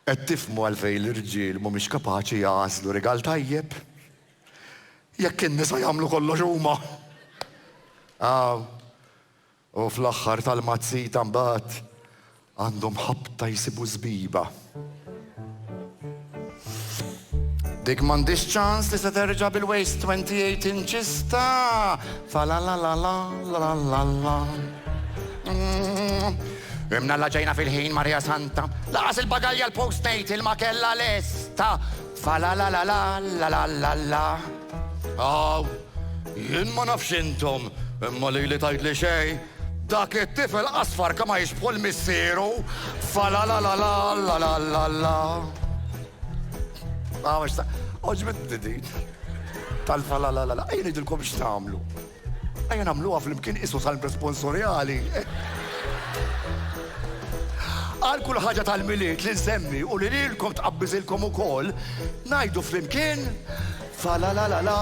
Qed tifhmu għalfejn l-irġiel mhumiex kapaċi jagħżlu rigal tajjeb. Jekk in-nisa jagħmlu kollox huma. U fl-aħħar tal-mazzita mbagħad għandhom ħabta jsibu żbiba. Dik m'għandix ċans li se terġa' bil-waist 28 inches ta' fa la la la la la la la. Imna ġejna fil-ħin Marja Santa, laqas il-bagalja l-postnatal ma kellha lesta. Fa la la la la la la la la. Jien ma nafx intom, imma li tajt li xej, dak it-tifel asfar kama jixbħu l-missieru. Fa la la la la la la la la. Oġbet din. Tal-fa la la la la. Ejja nidilkom x'tagħmlu. Ejja nagħmluha fl-imkien isu tal-responsorjali. Għal kull ħaġa tal-miliet li nsemmi u li lilkom tqabbiżilkom ukoll, ngħidu flimkien fa la la la la.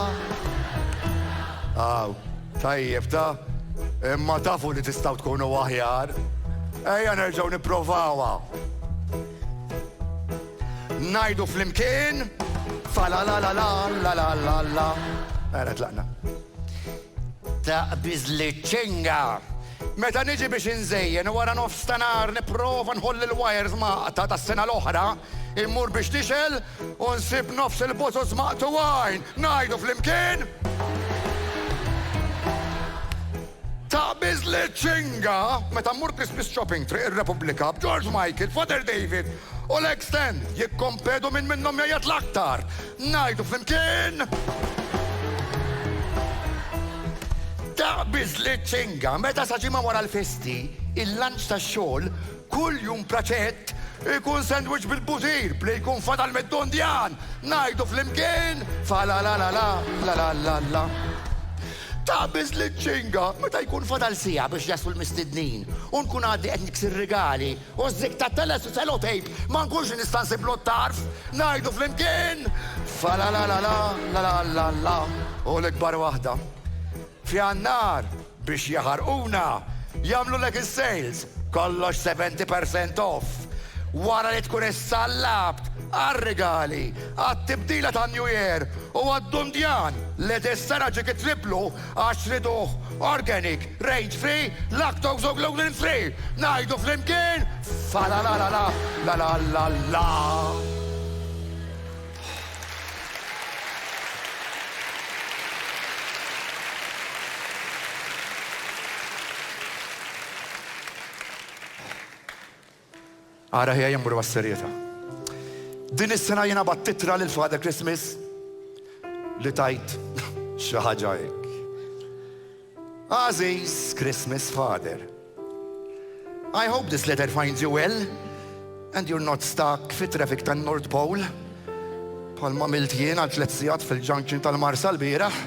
Tajjeb ta' imma tafu li tistgħu tkunu aħjar. Ejja nerġgħu nipprovawha. Ngħidu flimkien fa la la la la la la la la. Ara tlaqna. Taqbiż li ċinga. Meta niġi biex inżejjen wara nofs ta' nar nipprova nħolli l-wires maqta tas-sena l-oħra, immur biex tixel u nsib nofs il-butus maqtu wajn. Ngħidu flimkien taqbiż li ċinga meta mmur Christmas shopping triq ir-Repubblika b'George Michael, Father David u l-Extend jikkompedu minn minnhom jgħid l-aktar. Ngħidu flimkien taqbiż li ċinga meta sa ġimgħa wara l-festi, il-lunch tax-xogħol kull jum praċett ikun sandwich bil-butir bli jkun fadal mid-dondjan. Ngħidu flimkien fa la la la la la la la la. Taqbiż li ċinga meta jkun fadal sija biex jaslu l-mistednin u nkun għaddi qed niksir rigali u żżik ta' teles u sellotape ma nkunx nista' nsiblu t-tarf. Ngħidu flimkien fa la la la la la la la la. U l-ikbar waħda f'Jannar biex jaħarquna jagħmlu lek is-sales kollox 70% off. Wara li tkun issallabt għar-rigali, għat-tibdila ta' New Year u għad-dundjan li dis-sena ġiet triplu għax riduh organic, range free, lactose u gluten free. Ngħidu flimkien fa la la la la la la la la. Ara ħja jemmur għas-serjetà. Din is-sena jiena battitra lil Father Christmas li tajt xi ħaġa hekk. Aziz Christmas Father, I hope this letter finds you well and you're not stuck fit traffic tan-North Pole bħalma milt jien għal 3 sigħat fil-junction tal-Marsa l-bieraħ.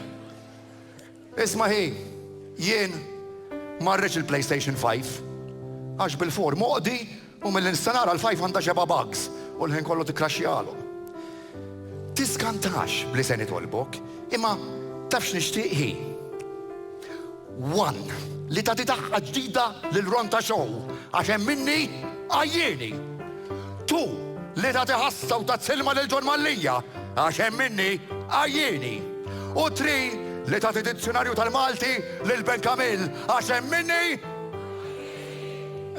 Isma' ħi, jien ma rridx il-PlayStation 5 għax bil-4 moqdi u mill-instanara l-5 għandha xeba bugs u l-ħin kollu tikraxxjalhom. Tiskantax bli se nitolbok, imma tafx nixtieq ħi. 1. Li tagħti taħqa ġdida lil Ronta Show għax hemm minni għajjieni. 2. Li tagħti ħassa u tazilma lil Ġon Mallija għax hemm minni għajjieni. U 3. Li tagħti dizzjonarju tal-Malti lil Ben Kamil għax hemm minni.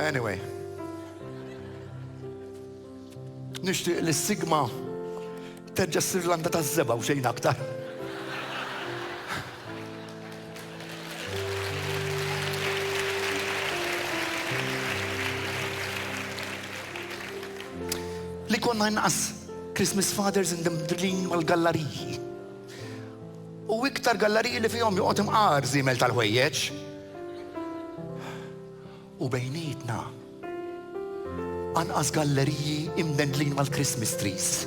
Anyway. Nixtieq li s-sigma terġa' s-Sirlanda taż-żeba u xejn aktar. Li konna inqas Christmas Fathers indemdrin mal-galleriji. U iktar galleriji li fihom joqgħod imqar żiemel tal-ħwejjeġ. U bejnietna anqas galleriji imdendlin mal-Christmas trees.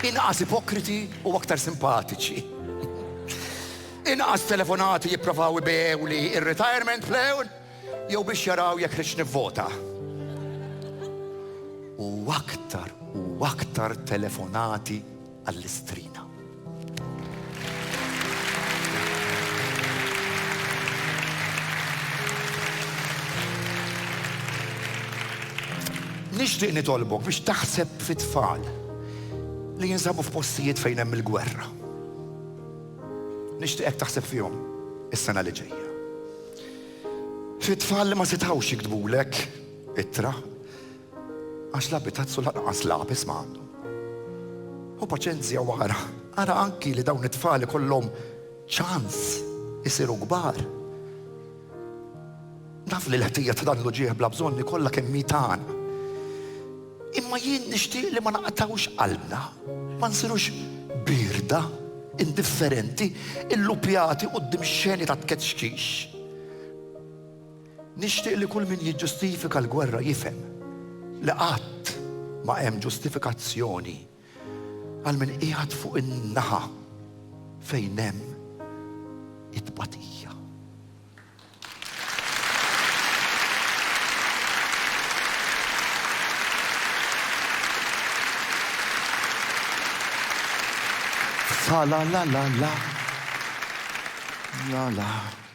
Inqas ipokriti u aktar simpatiċi. Inqas telefonati jipprovaw ibew li ir-retirement plan jew biex jaraw jekk rridx nivvota. U aktar telefonati għall-istrina. Nixtieq nitolbok biex taħseb fit-tfal li jinsabu f'postijiet fejn hemm il-gwerra. Nixtieqek taħseb fihom is-sena li ġejja. Fit-tfal li ma setgħux jiktbulek ittra għax l-abitazzu lanqas labis ma għandhom. U paċenzja wara, ara anki li dawn it-tfal ikollhom ċans isiru kbar. Naf li l-ħtija ta' dan l-ġieħ bla bżonn ikollha kemm tagħna. Imma jien nixtieq li ma naqtawx qalbna, ma nsirux birda, indifferenti, illupjati quddiem xeni ta' tkeċċix. Nixtieq li kull min jiġġustifika l-gwerra jifhem li qatt ma hemm ġustifikazzjoni għal min qiegħed fuq in-naħa fejn hemm it-tbatija. Fa la la la la la la